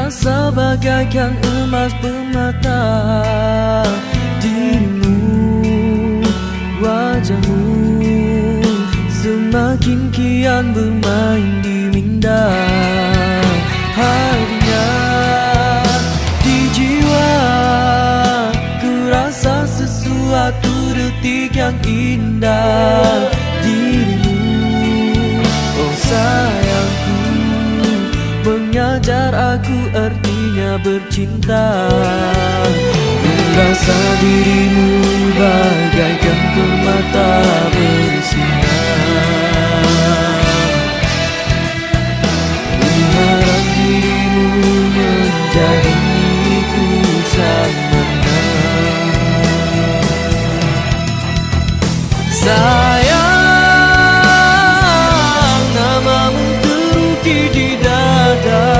terasa bagaikan emas permata. Dirimu, wajahmu semakin kian bermain di minda. Harinya di jiwa ku rasa sesuatu detik yang indah. Dirimu, oh sayangku, mengajar aku artinya bercinta. Ku rasa dirimu bagaikan permata bersinar. Ku harap dirimu menjadi milikku selamanya. Sayang, namamu terukir di dada.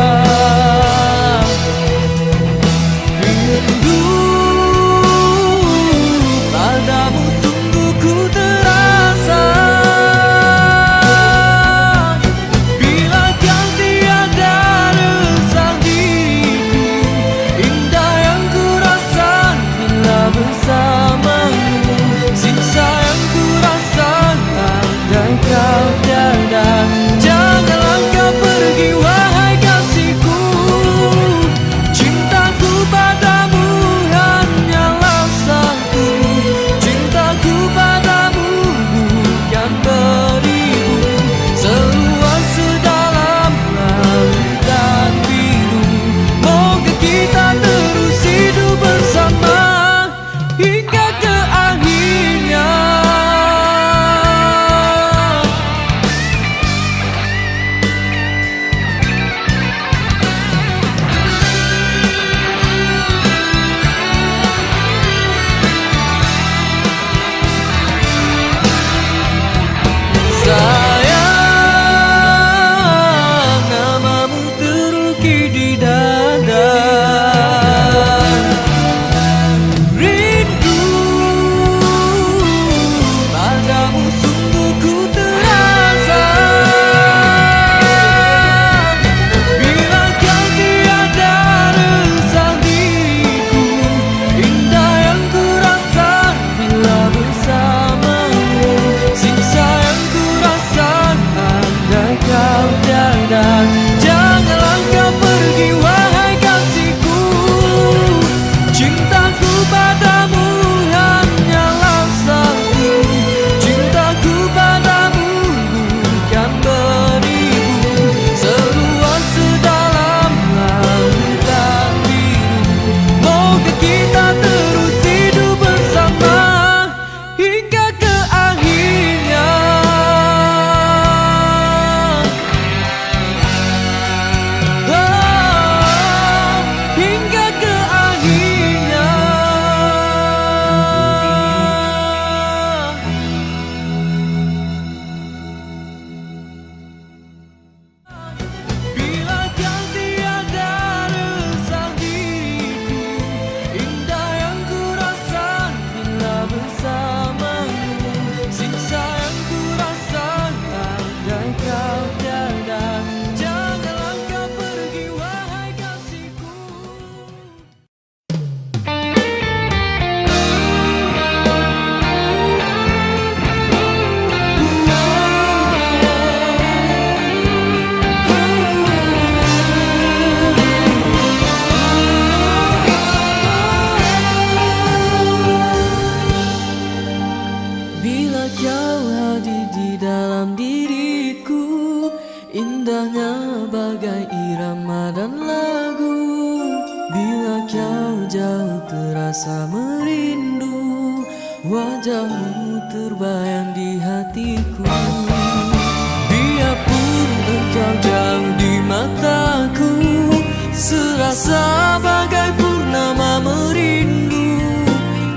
Rindu padamu sungguh ku terasa. Bila kau tiada resah diriku, indah yang ku rasa bila bersamamu. Siksa yang ku rasa andai kau tiada. Janganlah kau pergi wahai kasihku, cintaku padamu hanyalah satu. Cintaku padamu bukan beribu, seluas sedalam lautan biru. Moga kita terus hidup bersama hingga ke akhirnya. Sayang, namamu terukir di dada. Rindu padamu sungguh ku terasa. Bila kau tiada resah diriku, indah yang ku rasa bila bersamamu. Siksa yang ku rasa andai kau tiada. Janganlah kau pergi wahai kasihku, cintaku padamu hanyalah satu. Cintaku padamu bukan beribu, seluas sedalam lautan biru. Moga kita terus hidup bersama hingga ke akhirnya. Oh, hingga ke akhirnya. Bila kau tiada resah diriku, indah yang ku rasa bila bersamamu. Siksa yang ku rasa andai kau tiada. Janganlah kau pergi wahai kasihku. Bila kau hadir di dalam diriku, indahnya bagai irama dan lagu. Bila kau jauh terasa merindu, wajahmu terbayang di hatiku. Biarpun engkau jauh di mataku, serasa bagai purnama merindu.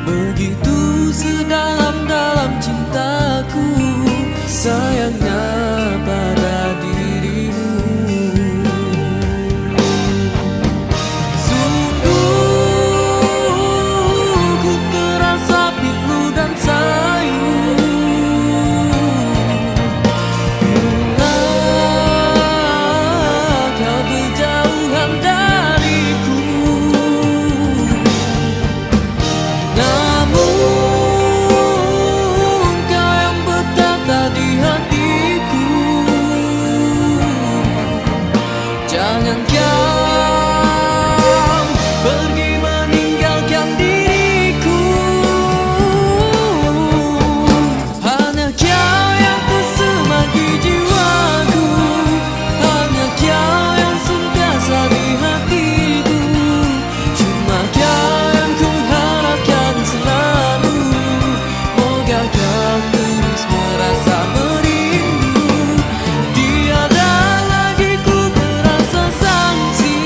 Begitu sedalam-dalam cintaku, sayangnya pada dirimu. Sungguh ku terasa pilu dan sayu. Bila kau berjauhan dari diam, pergi meninggalkan diriku. Hanya kau yang tersemat di jiwaku, hanya kau yang sentiasa di hatiku. Cuma kau yang ku harapkan selalu, moga kau terus merasa merindu. Tiada lagi ku merasa sangsi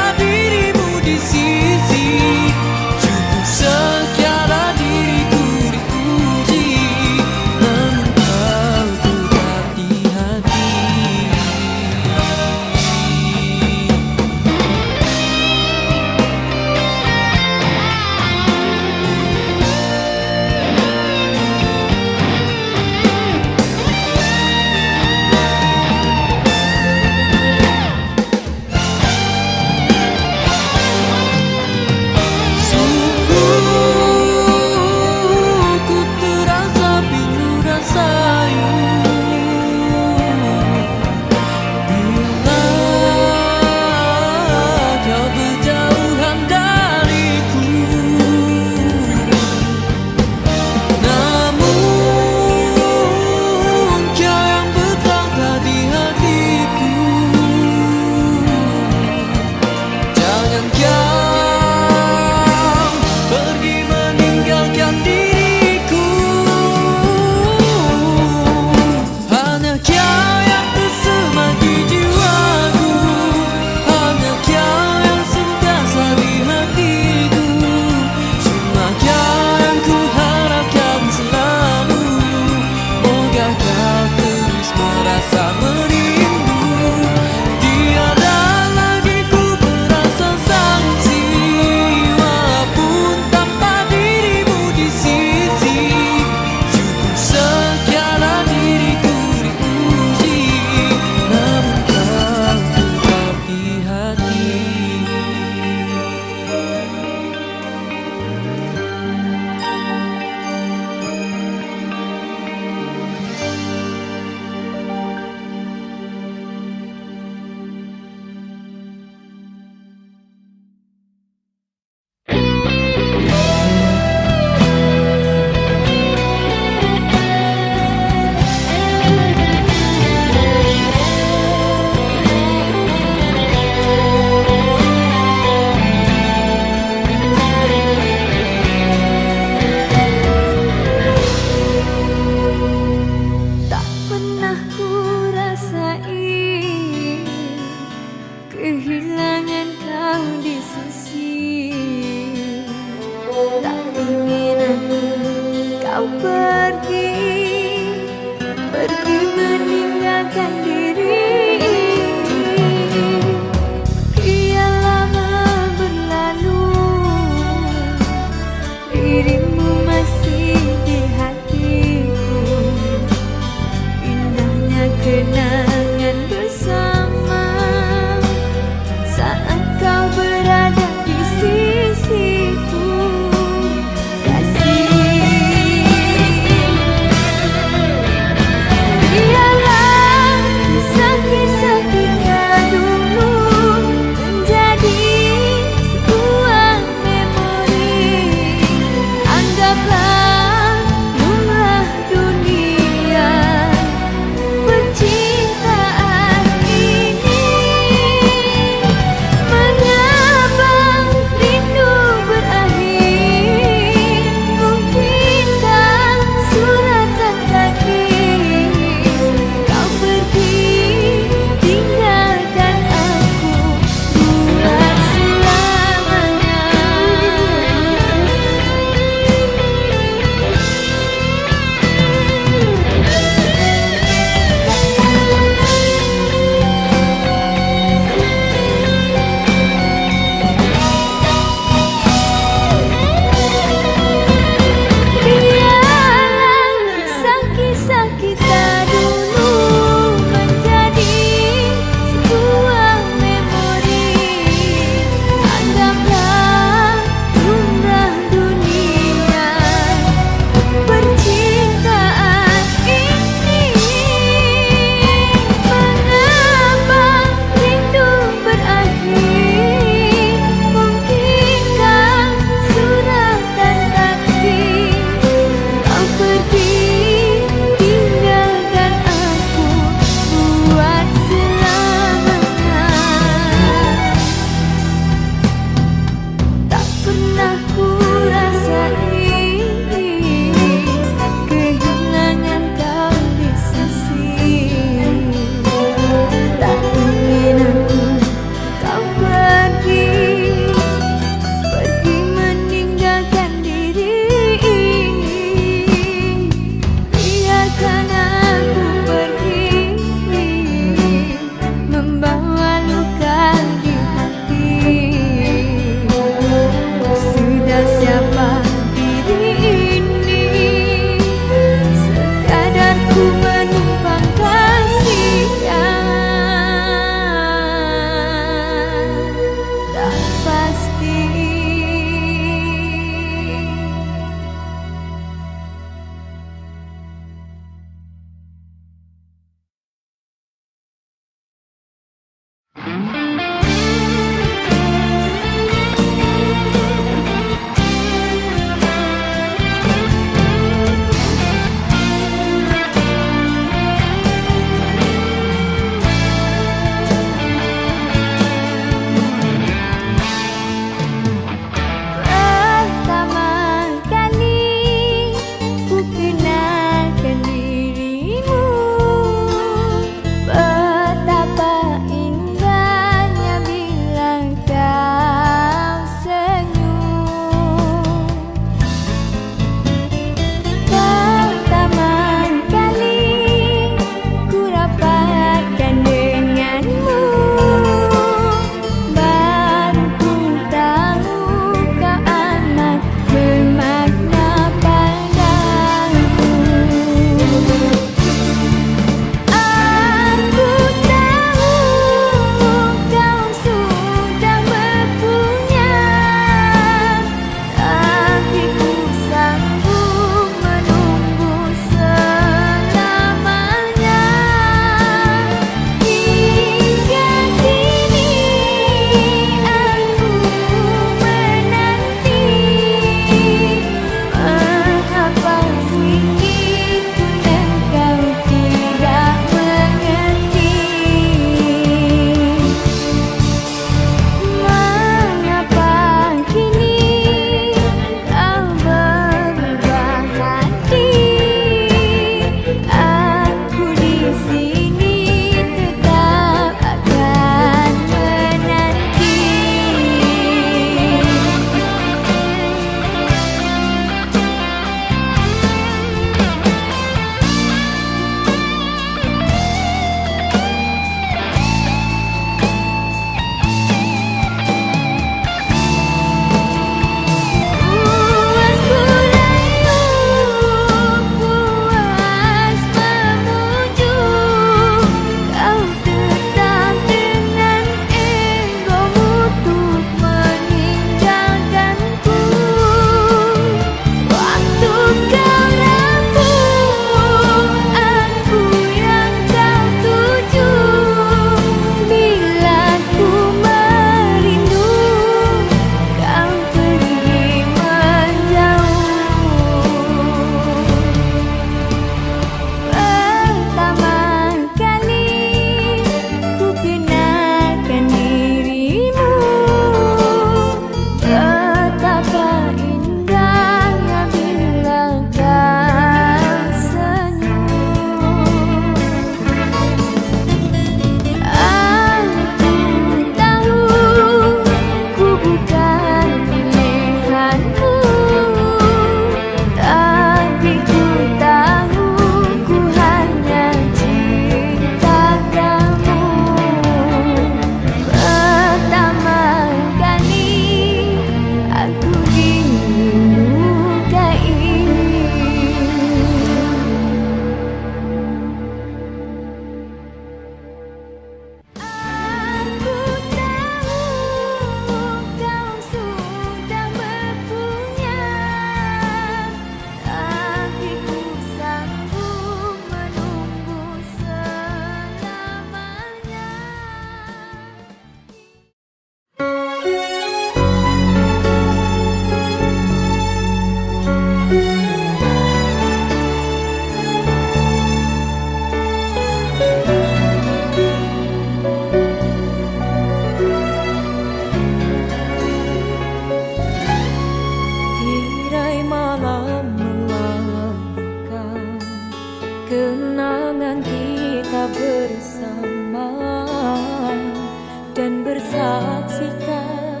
saksikan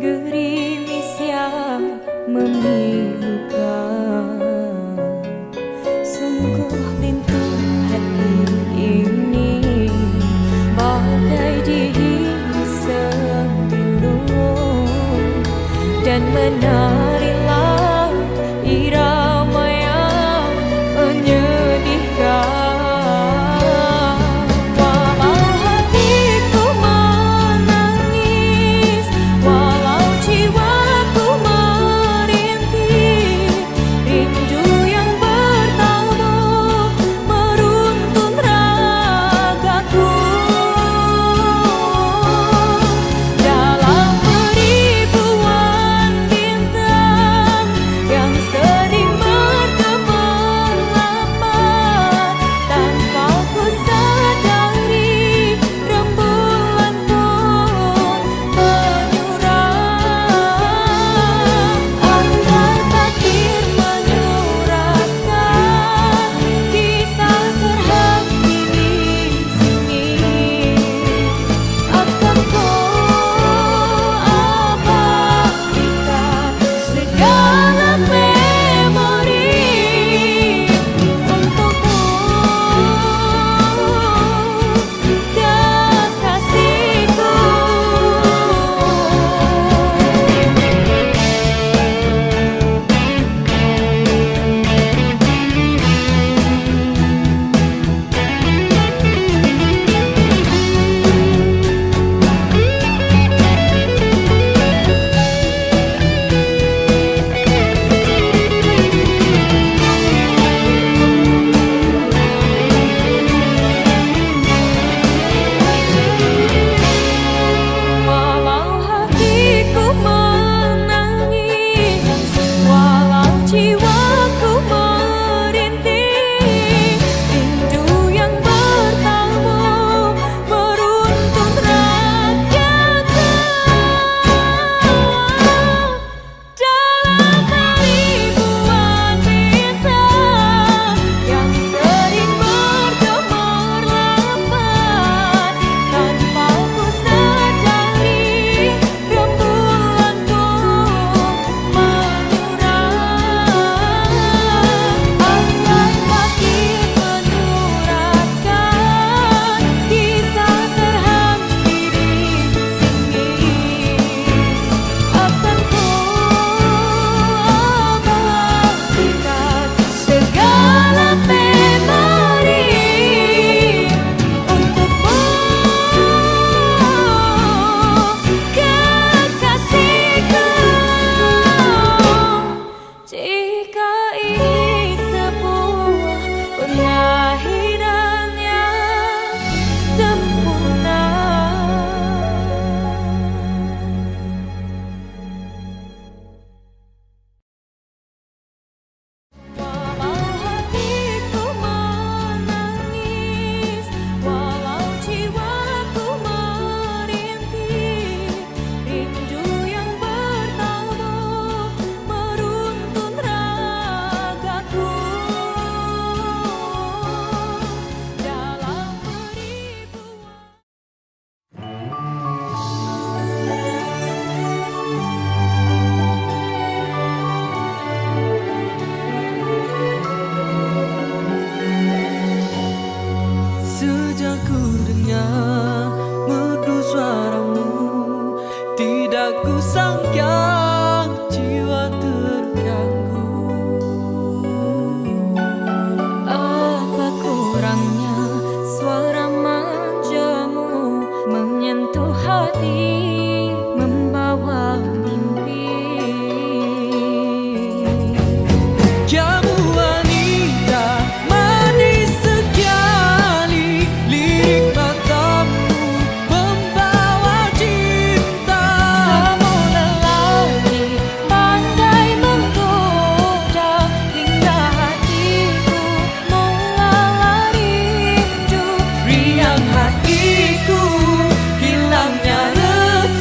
gerimis yang memilukan. Sungguh pintu hati ini bagai dihisap pilu dan menarilah irama yang menyedihkan. Walau hatiku menangis, walau jiwaku merintih, rindu yang bertabuh meruntun ragaku. Dalam beribuan bintang yang sering bergemerlapan, tanpa ku sadari rembulan pun menyurang. Andai takdir menyuratkan kisah terhenti di sini, akan ku abadikan segala memori untukmu, kekasihku. Walau hatiku menangis, walau jiwaku merintih, rindu yang bertabuh meruntun ragaku. Dalam beribuan bintang yang sering bergemerlapan, tanpa ku sadari rembulan pun menyurang. Andai takdir menyuratkan kisah terhenti di sini, akan ku abadikan segala memori untukmu, kekasihku. Jika ini sebuah pengakhiran yang sempurna. Walau hatiku menangis, walau jiwaku merintih, rindu yang bertabuh meruntun ragaku. Dalam beribuan Sejak ku dengar merdu suaramu, tidak ku sangka jiwa terganggu. apa kurangnya suara manjamu menyentuh hati, membawa mimpi. Kamu wanita manis sekali, lirik matamu membawa cinta. Kamu lelaki pandai menggoda, hingga hatiku melala rindu. Riang hatiku, hilangnya rasa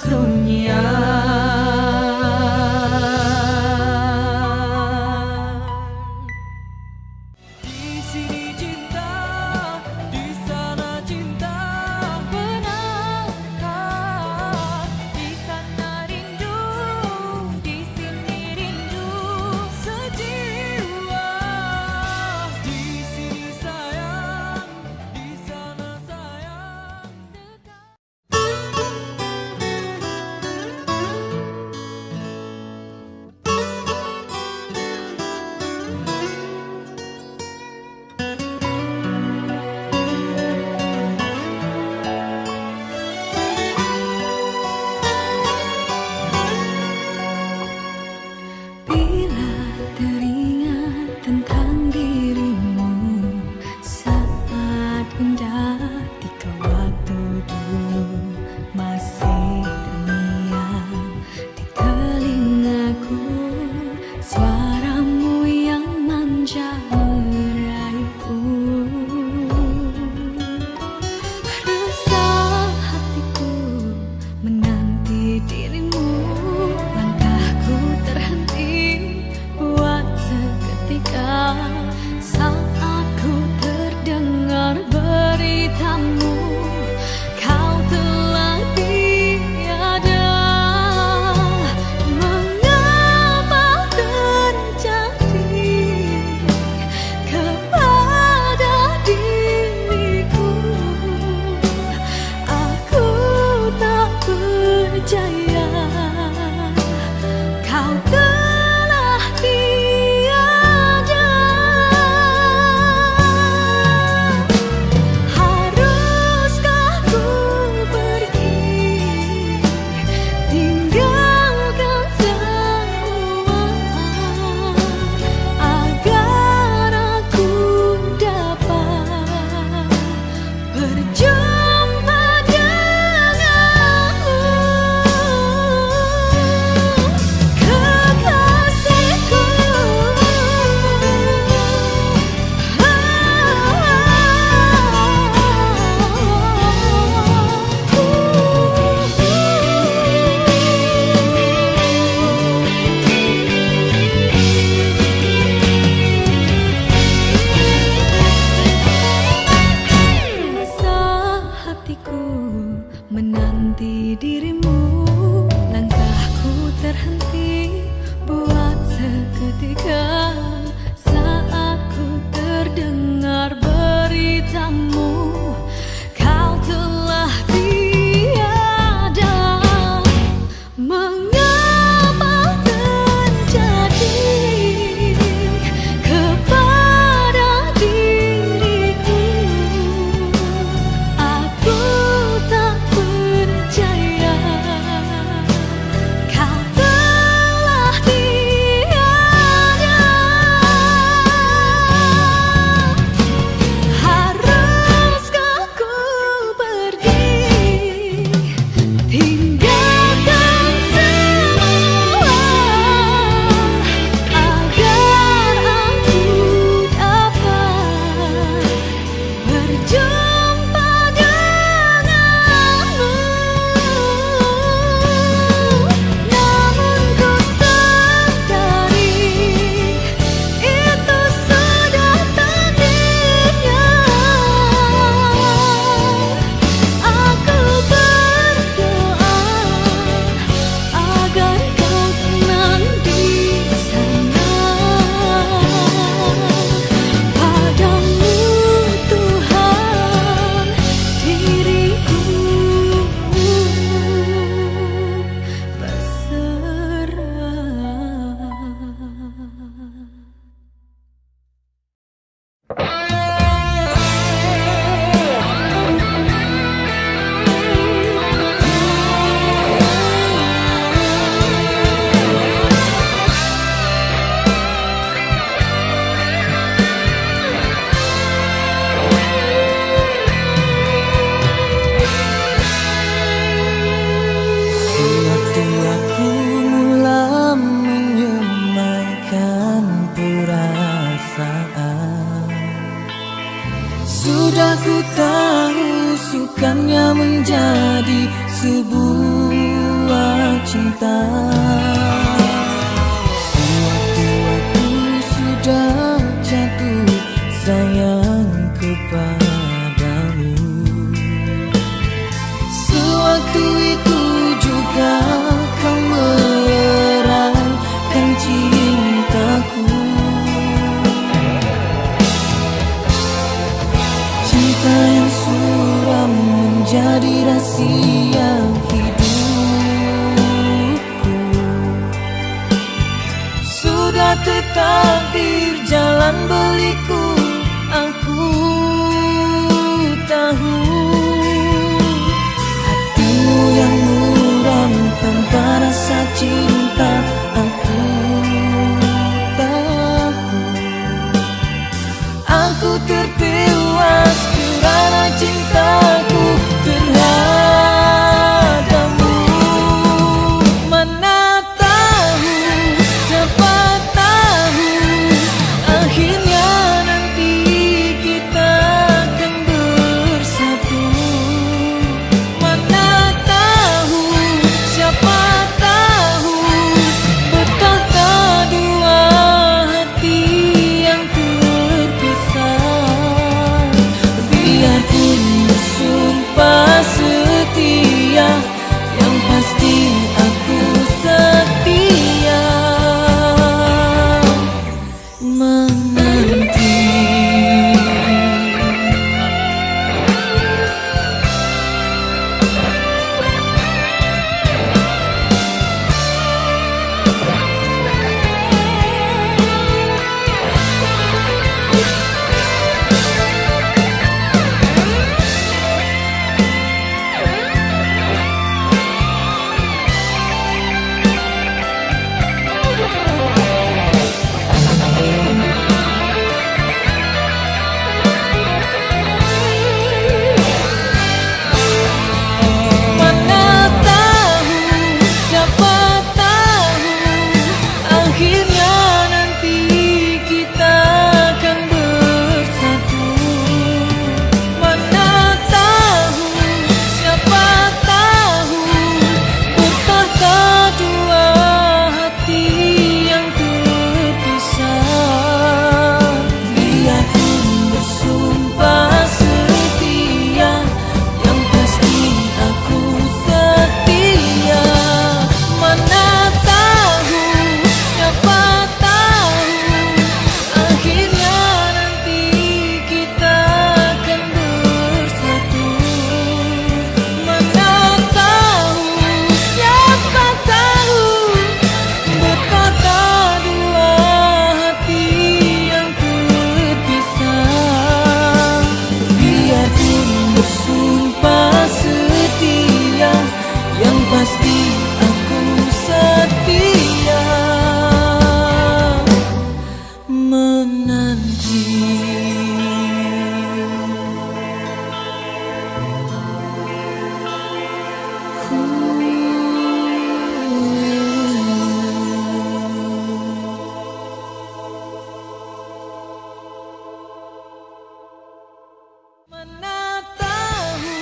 kesunyian. Di sini cinta, di sana cinta. Benarkah di sana rindu, di sini rindu Sejiwa, di sini sayang, di sana sayang. Bila teringat tentang dirimu saat indah ketika waktu dulu masih terngiang di telingaku, suaramu yang manja meraihku. Resah hatiku menanti dirimu, langkahku terhenti buat seketika saat ku terdengar beritamu kau telah tiada. Mengapa terjadi kepada diriku? Aku tak percaya kau telah tiada. Haruskah ku pergi tinggalkan semua agar aku dapat berjumpa denganmu, kekasihku. Resah hatiku menanti dirimu, langkahku terhenti buat seketika saat ku terdengar beritamu kau telah tiada. Mengapa terjadi kepada diriku? Aku tak percaya kau telah tiada. Haruskah ku pergi tinggalkan semua agar aku dapat berjumpa denganmu? Namun ku sadari itu sudah takdirnya. Aku berdoa agar kau tenang di sana. Padamu Tuhan diriku Sewaktu aku mula menyemaikan perasaan, sudah ku tahu sukanya menjadi sebuah cinta. Sewaktu aku sudah jatuh sayang kepadamu, sewaktu itu juga kau merahkan cintaku. Cinta yang suram menjadi rahasia hidupku, sudah tertakdir jalan beliku. Aku tahu hatimu yang muram tanpa rasa cinta. Aku tahu aku tertewas karena cintaku terhadapmu. Mana tahu, siapa tahu akhirnya nanti kita akan bersatu. Mana tahu, siapa tahu betapa dua hati yang terpisah. Biarpun bersumpah setia, yang pasti aku setia menanti. Mana tahu, siapa tahu akhirnya nanti kita akan bersatu. Mana tahu, siapa tahu betapa dua hati yang terpisah. Biarpun bersumpah setia, yang pasti aku setia. Mana tahu, siapa tahu akhirnya nanti kita akan bersatu. Mana tahu, siapa tahu betapa dua hati yang terpisah. Biarpun bersumpah setia, yang pasti aku setia menanti. Mana tahu,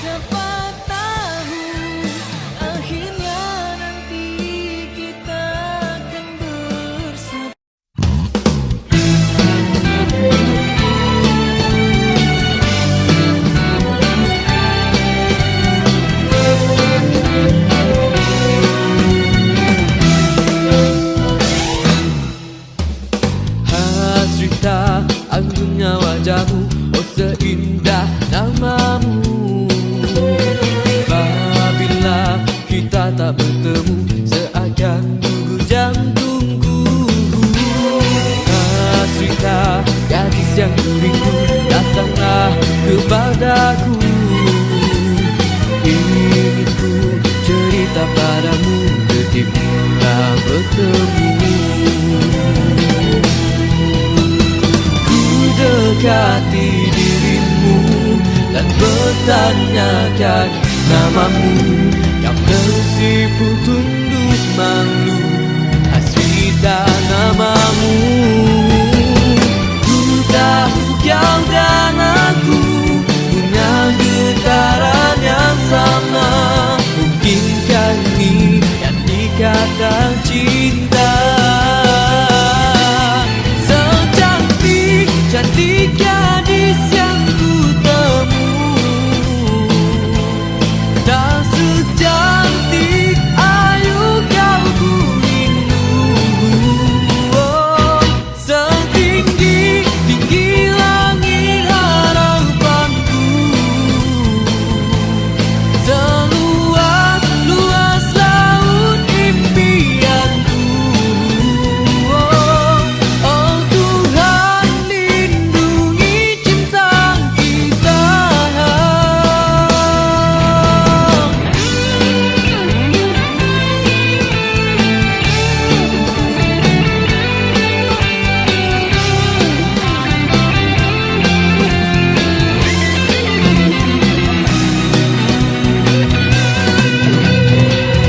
siapa tahu akhirnya nanti kita akan bersatu. Hasrita anggunnya wajahmu, oh seindah namamu. Apabila kita tak bertemu, seakan gugur jantungku. Hasrita gadis yang kuringku, datanglah kepadaku. Ingin ku cerita padamu, detik mula bertemu. Dekati dirimu dan bertanyakan namamu, yang tersipu tunduk malu. Hasrita namamu, ku tahu kau dan aku punya getaran yang sama. Mungkinkah ini kata cinta. Secantik, cantik gadis yang ku temu, tak secantik ayu kau ku rindu. Oh, setinggi tinggi langit harapanku, seluas luas laut impianku. Oh, oh Tuhan, lindungi cinta kita.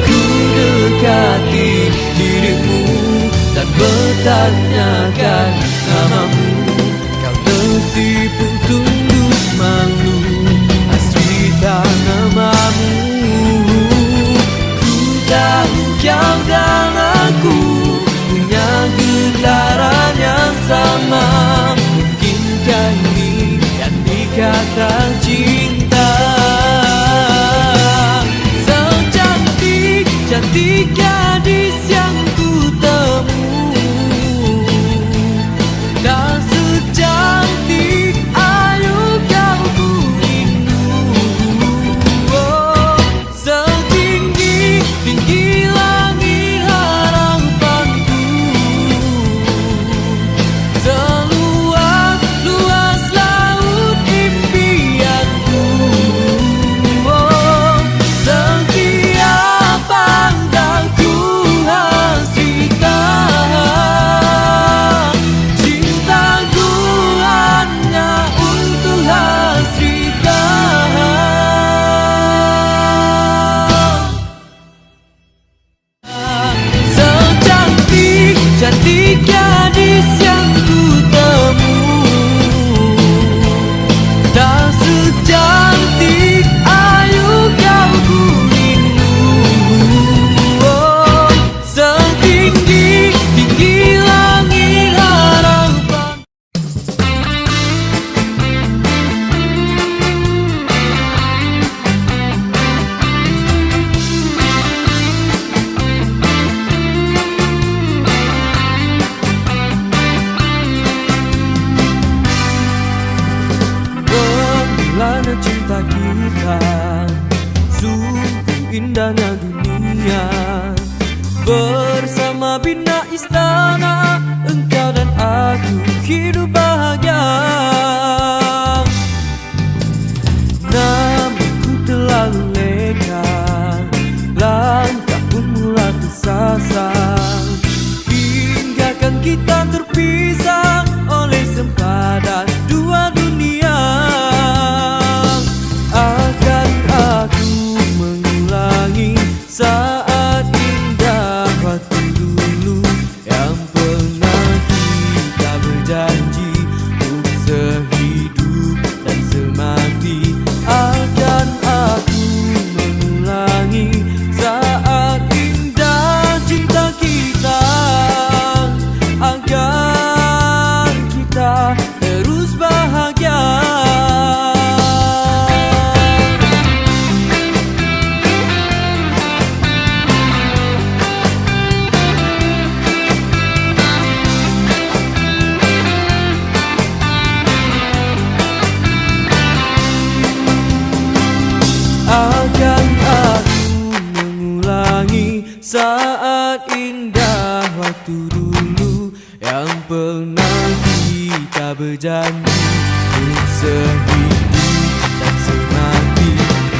Ku dekati dirimu dan bertanyakan namamu. Kau tersipu tunduk malu, asrita namamu. Ku tahu kau dan aku punya getaran yang sama. Mungkinkah ini yang dikatakan cinta? Secantik, cantik gadis yang ku temu, tak secantik ayu kau ku rindu. Oh, setinggi tinggi langit harapanku, seluas luas laut impianku. Oh, setiap pandangku hasritan, cintaku hanya untuk hasritan. Secantik, cantik gadis yang ku temu, tak secantik ayu kau ku rindu. Oh, setinggi tinggi langit harapan. Bermulanya cinta kita, sungguh indahnya dunia. Bersama bina istana, engkau dan aku hidup bahagia. Namun ku terlalu leka, langkah pun mula tersasar, hinggakan kita terpisah oleh sempadan dua dunia. Akan aku mengulangi saat indah waktu dulu yang pernah kita berjanji untuk sehidup dan semati. Akan aku mengulangi saat indah cinta kita, agar kita terus bahagia. Akan aku mengulangi saat indah waktu dulu yang pernah kita berjanji untuk sehidup dan semati.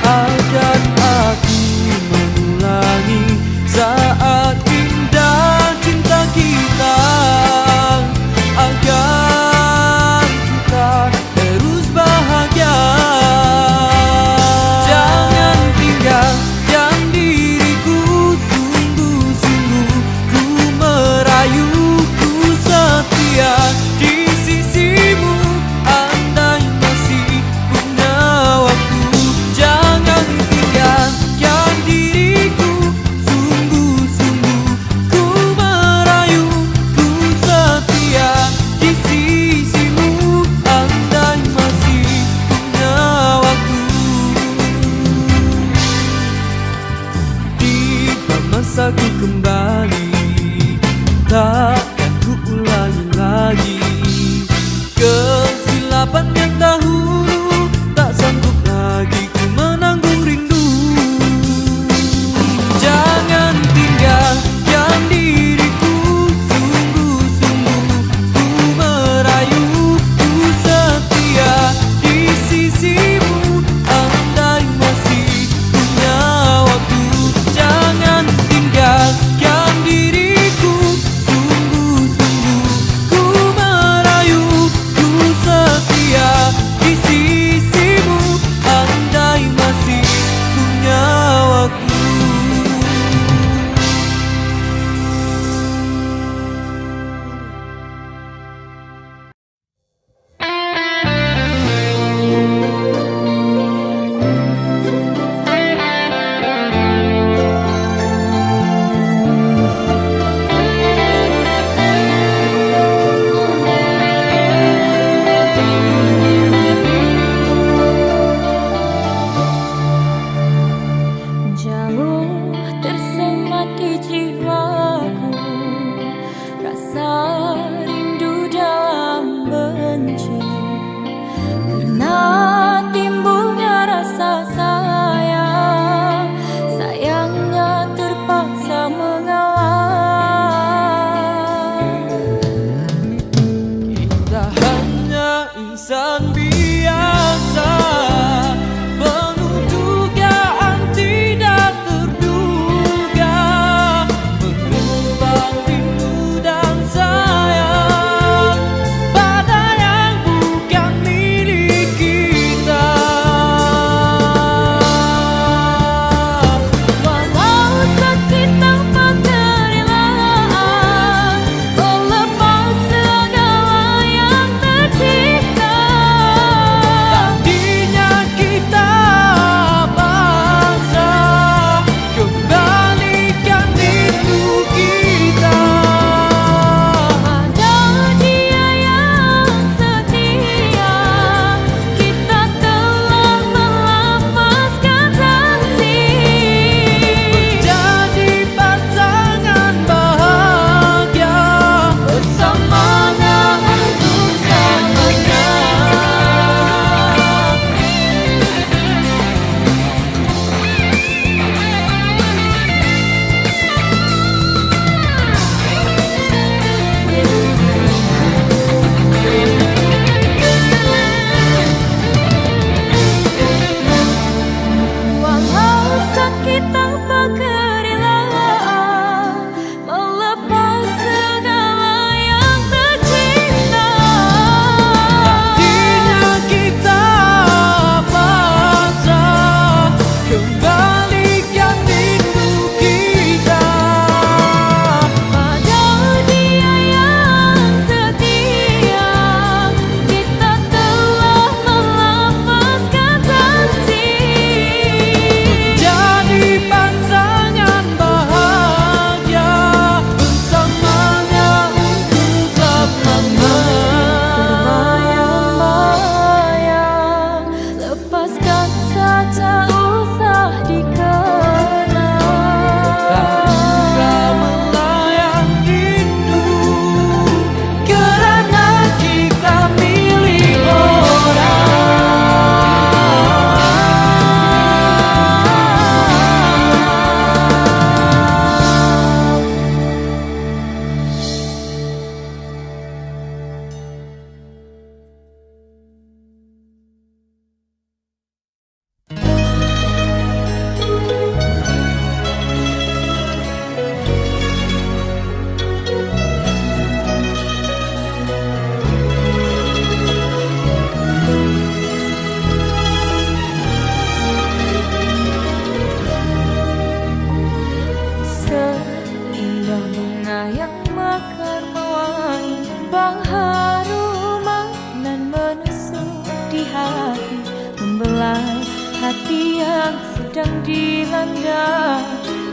Akan aku mengulangi saat indah cinta kita, agar kita terus bahagia. Jangan tinggalkan diriku, sungguh-sungguh ku merayu, ku setia di sisimu. Andai masih punya waktu, jangan tinggalkan masaku kembali, takkan ku ulangi lagi. Kesilapan yang dahulu, tak sanggup lagi ku menanggung rindu. Jangan tinggalkan diriku, sungguh-sungguh ku merayu. Ku setia di sisimu, andai masih punya waktu. Jangan tinggalkan diriku, sungguh-sungguh ku merayu. Ku setia di sisimu, andai masih punya waktu. Jauh tersemat di jiwaku rasa rindu dalam benci, karena timbulnya rasa sayang. Sayangnya terpaksa mengalah. Kita hanya insan biasa, penuh dugaan tidak terduga, menumpang rindu dan sayang pada yang bukan milik kita. Walau sakit tanpa kerelaan, melepas segala yang tercipta. Tadinya kita paksa, kembalikan rindu kita. Ada dia yang setia, kita telah melafazkan janji. Menjadi pasangan bahagia bersamanya untuk selamanya. Walau sakit tanpa kerelaan, melepas segala yang tercipta. Tadinya kita paksa, kembalikan rindu kita. Ada dia yang setia, kita telah melafazkan janji. Jadi pasangan bahagia bersamanya untuk selamanya. Terbayang-bayang, lepaskan saja, usah dikenang. Tak usah melayang rindu, kerana kita milik orang. Seindah bunga yang mekar mewangi, bang haruman dan menusuk di hati, membelai hati yang sedang dilanda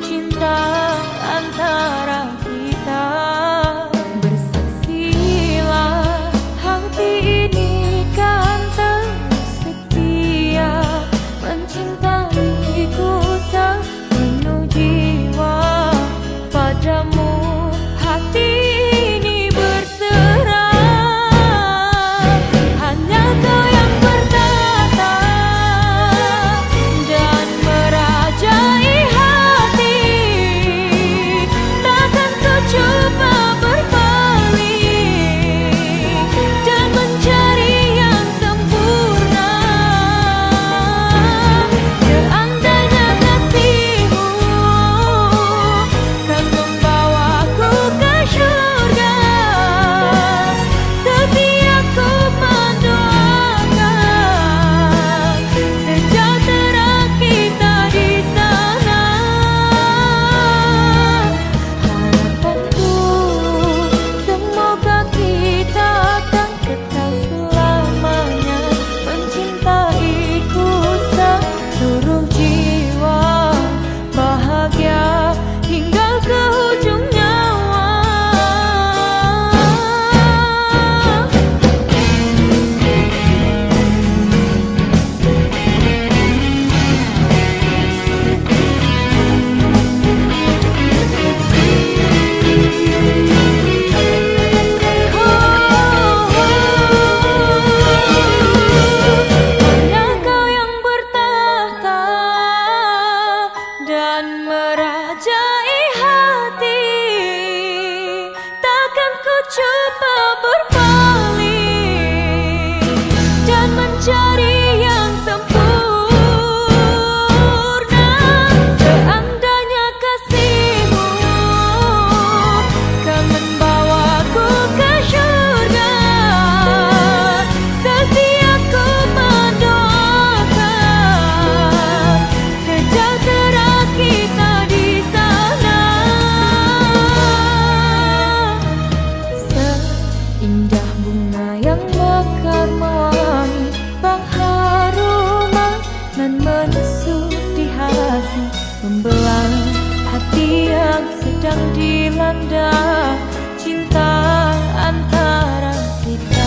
cinta antara kita. Bersaksilah hati ini kan terus setia, mencintaiku sepenuh jiwa. coba berpaling dan mencari yang sempurna. Seandainya kasihmu kan membawaku ke surga, setiaku mendoakan sejahtera kita di sana. Seindah bunga yang mekar mewangi, bang haruman dan menusuk di hati, membelah hati yang sedang dilanda cinta antara kita.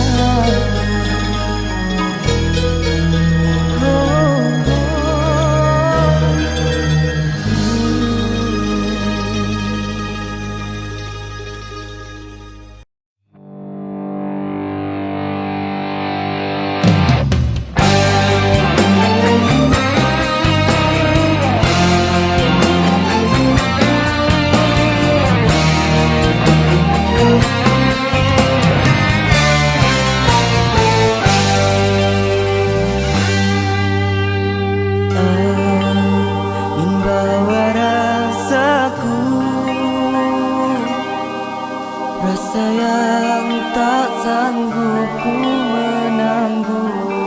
Ingin bawa rasaku, rasa yang tak sanggup ku menanggung.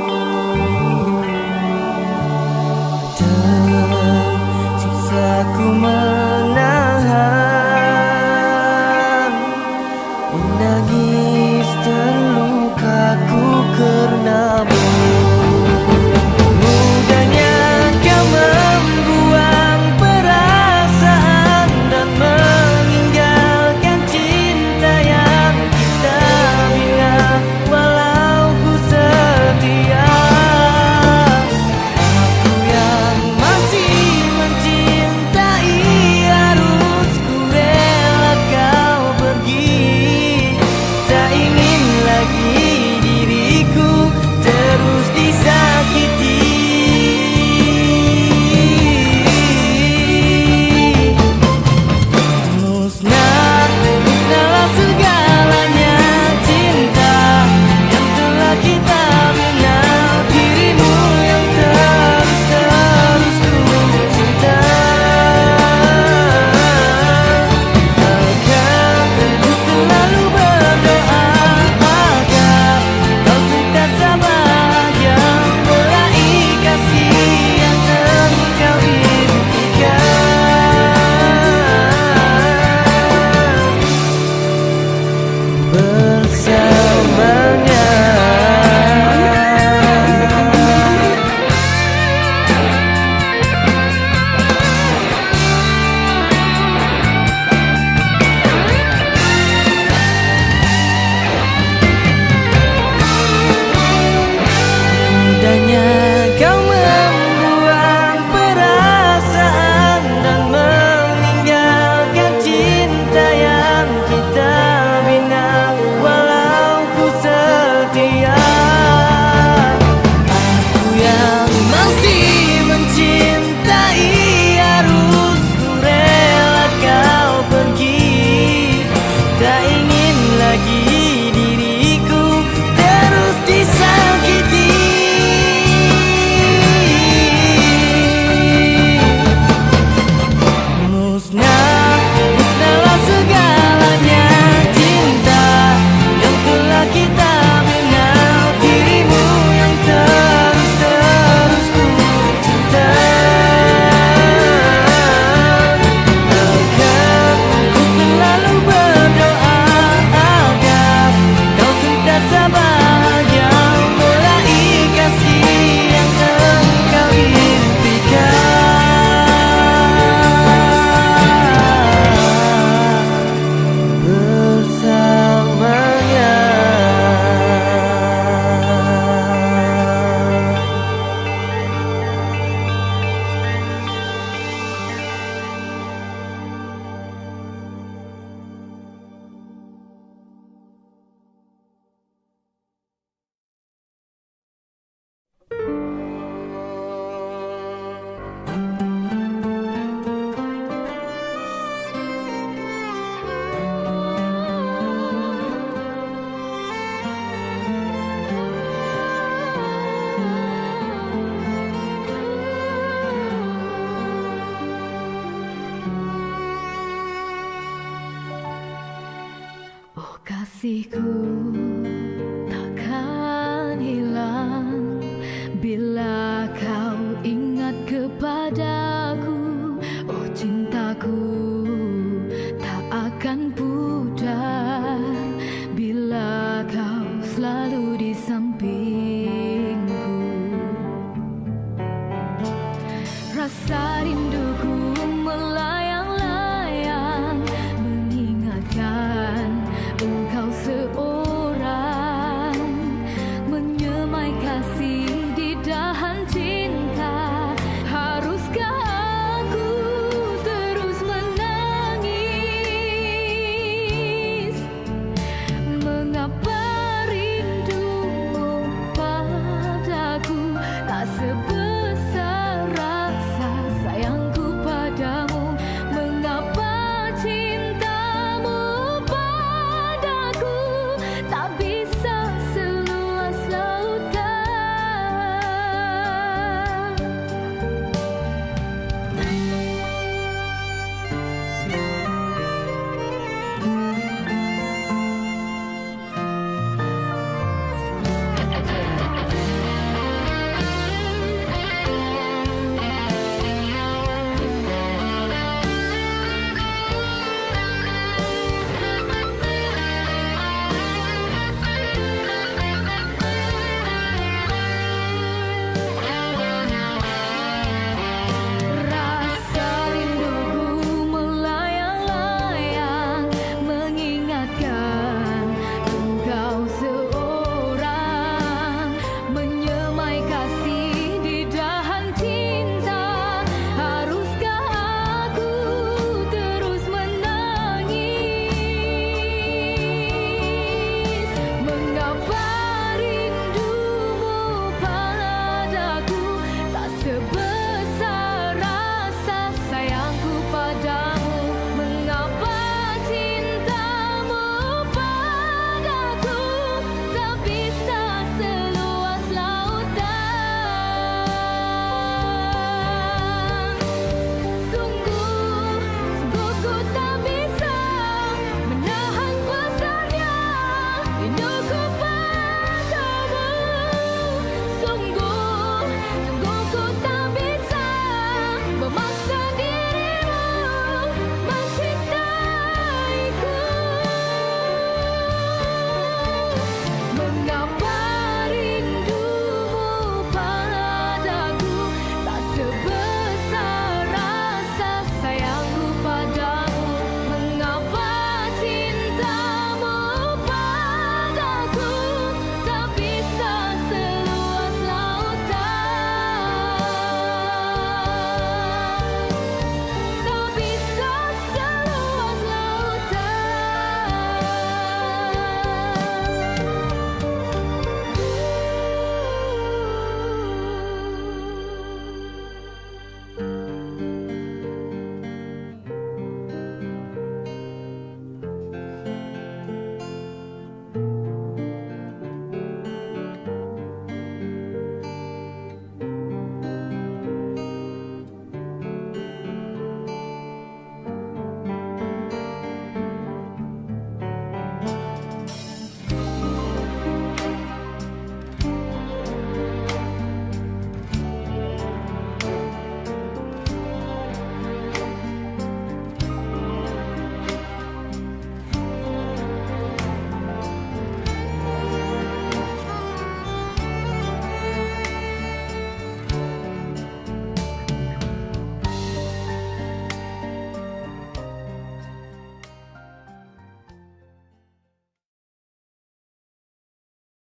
Tersiksa ku menahan, menangis terluka ku karenamu. Mudahnya kau membuang perasaan dan meninggalkan cinta yang kita bina, walau ku setia. Aku yang masih mencintai, harus ku rela kau pergi. Tak ingin lagi diriku terus disakiti. Musnahlah segalanya cinta yang telah kita bina. Dirimu yang terus ku cinta. Akan ku selalu berdoa agar kau sentiasa bahagia meraih kasih yang engkau impikan. Bersamanya. Mudahnya kau membuang perasaan dan meninggalkan cinta yang kita bina, walau Oh kasihku,